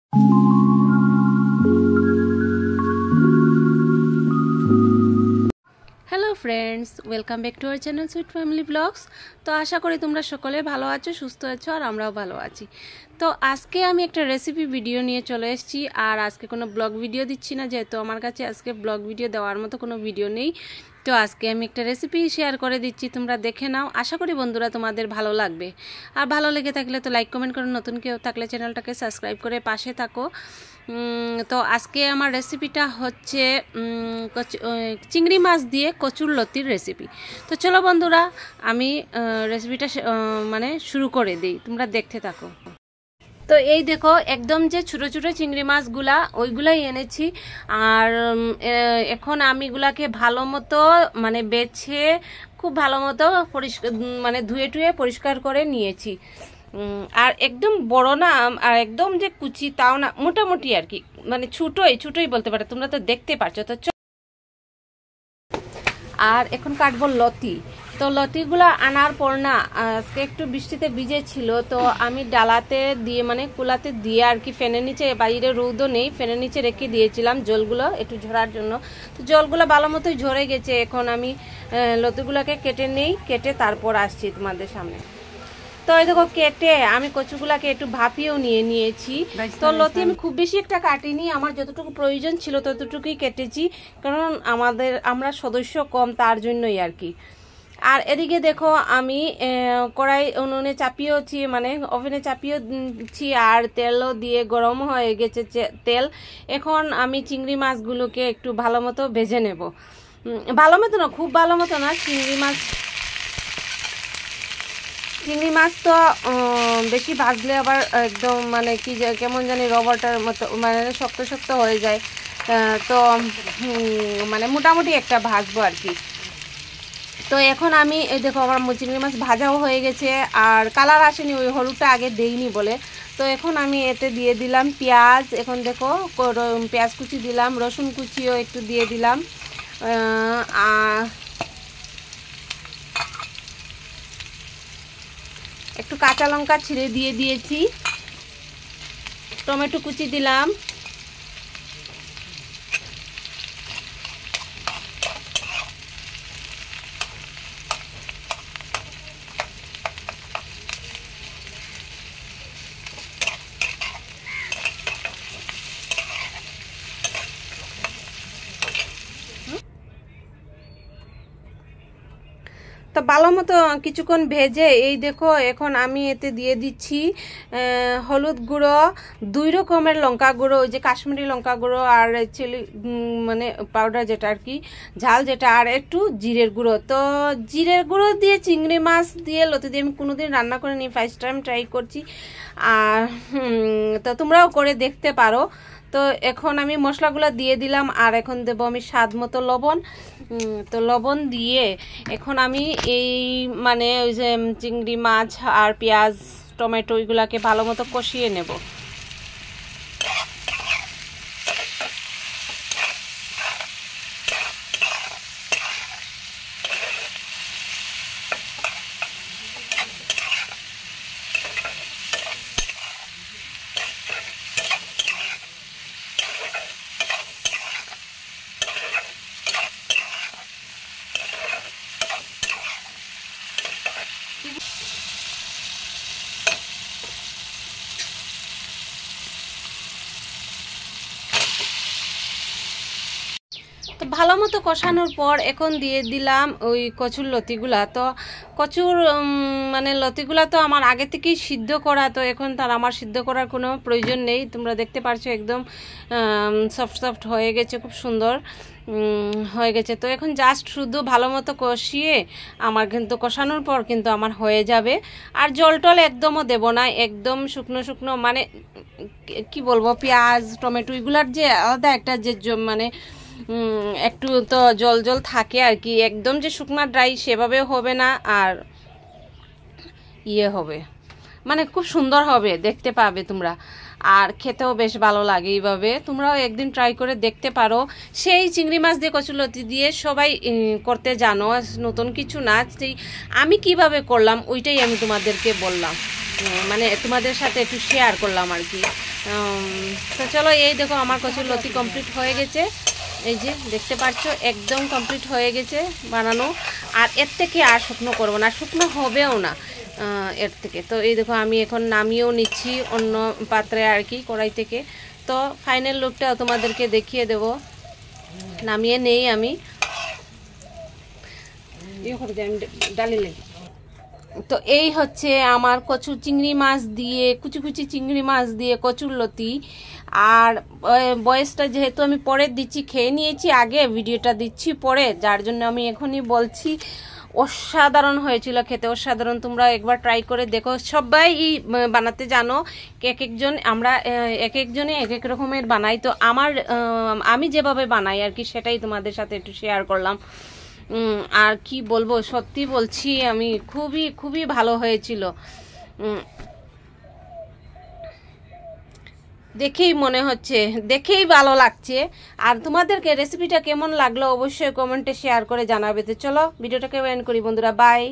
Hello friends, welcome back to our channel Sweet Family Blogs. তো আশা করি তোমরা সকলে ভালো আছো, সুস্থ আছো, আর আমরাও ভালো আছি। তো আজকে আমি একটা রেসিপি ভিডিও নিয়ে চলে এসেছি। আর আজকে কোনো ব্লগ ভিডিও দিচ্ছি না, যেহেতু আমার কাছে আজকে ব্লগ ভিডিও দেওয়ার মতো কোনো ভিডিও নেই। তো আজকে আমি একটা রেসিপি শেয়ার করে দিচ্ছি, তোমরা দেখে নাও। আশা করি বন্ধুরা তোমাদের ভালো লাগবে। আর ভালো লেগে থাকলে তো লাইক কমেন্ট করো, নতুন কেউ থাকলে চ্যানেলটাকে সাবস্ক্রাইব করে পাশে থাকো। তো আজকে আমার রেসিপিটা হচ্ছে চিংড়ি মাছ দিয়ে কচুর লতির রেসিপি। তো চলো বন্ধুরা, আমি রেসিপিটা শুরু করে দিই, তোমরা দেখতে থাকো। তো এই দেখো, একদম যে ছোটো ছোটো চিংড়ি মাছগুলা ওইগুলাই এনেছি। আর এখন আমি এগুলাকে ভালো মতো বেছে খুব ভালো মতো পরিষ্কার ধুয়ে টুয়ে পরিষ্কার করে নিয়েছি। আর একদম বড় না, আর একদম যে কুচি তাও না, মোটামুটি আর কি, ছোটোই বলতে পারো, তোমরা তো দেখতে পাচ্ছ। তো আর এখন কাটবো লতি। তো লতিগুলো আনার পর না, আজকে একটু বৃষ্টিতে ভিজে ছিল, তো আমি ডালাতে দিয়ে কুলাতে দিয়ে আর কি ফ্যানের নিচে, বাইরে রৌদও নেই, ফ্যানের নিচে রেখে দিয়েছিলাম জলগুলো একটু ঝরার জন্য। তো জলগুলো ভালো মতোই ঝরে গেছে। এখন আমি লতিগুলোকে কেটে তারপর আসছি তোমাদের সামনে। তো এই দেখো, কেটে আমি কচুগুলাকে একটু ভাপিয়েও নিয়েছি। তো লতি আমি খুব বেশি একটা কাটিনি, আমার যতটুকু প্রয়োজন ছিল ততটুকুই কেটেছি, কারণ আমরা সদস্য কম, তার জন্যই আর কি। আর এদিকে দেখো, আমি কড়াই উনুনে চাপিয়েছি, ওভেনে চাপিয়েছি, আর তেলও দিয়ে গরম হয়ে গেছে তেল। এখন আমি চিংড়ি মাছগুলোকে একটু ভালো মতো ভেজে নেব। ভালো মতো না, খুব ভালো মতো না। চিংড়ি মাছ তো বেশি ভাজলে আবার একদম কেমন জানি রবারটার মতো শক্ত শক্ত হয়ে যায়। তো মোটামুটি একটা ভাজবো আর কি। তো এখন আমি দেখো, আমার চিংড়ি মাছ ভাজাও হয়ে গেছে, আর কালার আসেনি, ওই হলুদটা আগে দেইনি বলে। তো এখন আমি এতে দিয়ে দিলাম পেঁয়াজ। এখন দেখো, পেঁয়াজ কুচি দিলাম, রসুন কুচিও একটু দিয়ে দিলাম, একটু কাঁচা লঙ্কা ছিঁড়ে দিয়ে দিয়েছি, টমেটো কুচি দিলাম, তো ভালো মতো কিছুক্ষণ ভেজে এই দেখো, এখন আমি এতে দিয়ে দিচ্ছি হলুদ গুঁড়ো, 2 রকমের লঙ্কা গুঁড়ো, ওই যে কাশ্মীরি লঙ্কা গুঁড়ো, আর চিলি পাউডার যেটা আর কি, ঝাল যেটা, আর একটু জিরের গুঁড়ো। তো জিরের গুঁড়ো দিয়ে চিংড়ি মাছ দিয়ে লতি দিয়ে আমি কোনোদিন রান্না করিনি, ফার্স্ট টাইম ট্রাই করছি। আর তো তোমরাও করে দেখতে পারো। তো এখন আমি মশলাগুলো দিয়ে দিলাম, আর এখন দেবো আমি স্বাদ মতো লবণ। তো লবণ দিয়ে এখন আমি এই ওই যে চিংড়ি মাছ আর পেঁয়াজ টমেটো এগুলাকে ভালো মতো কষিয়ে নেব। তো ভালো মতো কষানোর পর এখন দিয়ে দিলাম ওই কচুর লতিগুলা। তো কচুর লতিগুলা তো আমার আগে থেকেই সিদ্ধ করা, তো এখন তার আমার সিদ্ধ করার কোনো প্রয়োজন নেই। তোমরা দেখতে পারছো একদম সফট হয়ে গেছে, খুব সুন্দর হয়ে গেছে। তো এখন জাস্ট শুধু ভালো মতো কষিয়ে আমার কিন্তু কষানোর পর কিন্তু আমার হয়ে যাবে। আর জল টল একদমও দেব না, একদম শুকনো শুকনো, কি বলবো, পেঁয়াজ টমেটো এগুলার যে আলাদা একটা যে একটু তো জল থাকে আর কি, একদম যে শুকনা ড্রাই সেভাবেও হবে না, আর হবে খুব সুন্দর হবে, দেখতে পাবে তোমরা। আর খেতেও বেশ ভালো লাগে এইভাবে। তোমরাও একদিন ট্রাই করে দেখতে পারো। সেই চিংড়ি মাছ দিয়ে কচুরলতি দিয়ে সবাই করতে জানো, নতুন কিছু না। সেই আমি কিভাবে করলাম ওইটাই আমি তোমাদেরকে বললাম, মানে তোমাদের সাথে একটু শেয়ার করলাম আর কি। তো চলো, এই দেখো আমার কচুরলতি কমপ্লিট হয়ে গেছে। এই যে দেখতে পাচ্ছ একদম কমপ্লিট হয়ে গেছে বানানো। আর এর থেকে আর শুকনো করবো না, শুকনো হবেও না এর থেকে। তো এই দেখো আমি এখন নামিয়েও নিচ্ছি অন্য পাত্রে আর কি, কড়াই থেকে। তো ফাইনাল লুকটাও তোমাদেরকে দেখিয়ে দেব। নামিয়ে নেই আমি ডালি লেগে। তো এই হচ্ছে আমার কচু চিংড়ি মাছ দিয়ে, কুচি কুচি চিংড়ি মাছ দিয়ে কচুরলতি। আর বয়সটা যেহেতু আমি পরে দিচ্ছি, খেয়ে নিয়েছি আগে, ভিডিওটা দিচ্ছি পরে, যার জন্য আমি এখনই বলছি। অসাধারণ হয়েছিল খেতে, অসাধারণ। তোমরা একবার ট্রাই করে দেখো। সবাই বানাতে জানো, এক একজন আমরা এক একজনে এক এক রকমের বানাই। তো আমি যেভাবে বানাই আর কি, সেটাই তোমাদের সাথে একটু শেয়ার করলাম। আর কি বলবো, সত্যি বলছি আমি, খুবই খুবই ভালো হয়েছিল। দেখেই মনে হচ্ছে, দেখেই ভালো লাগছে। আর তোমাদেরকে রেসিপিটা কেমন লাগলো অবশ্যই কমেন্টে শেয়ার করে জানাবে। তো চলো ভিডিওটাকে এন্ড করি বন্ধুরা, বাই।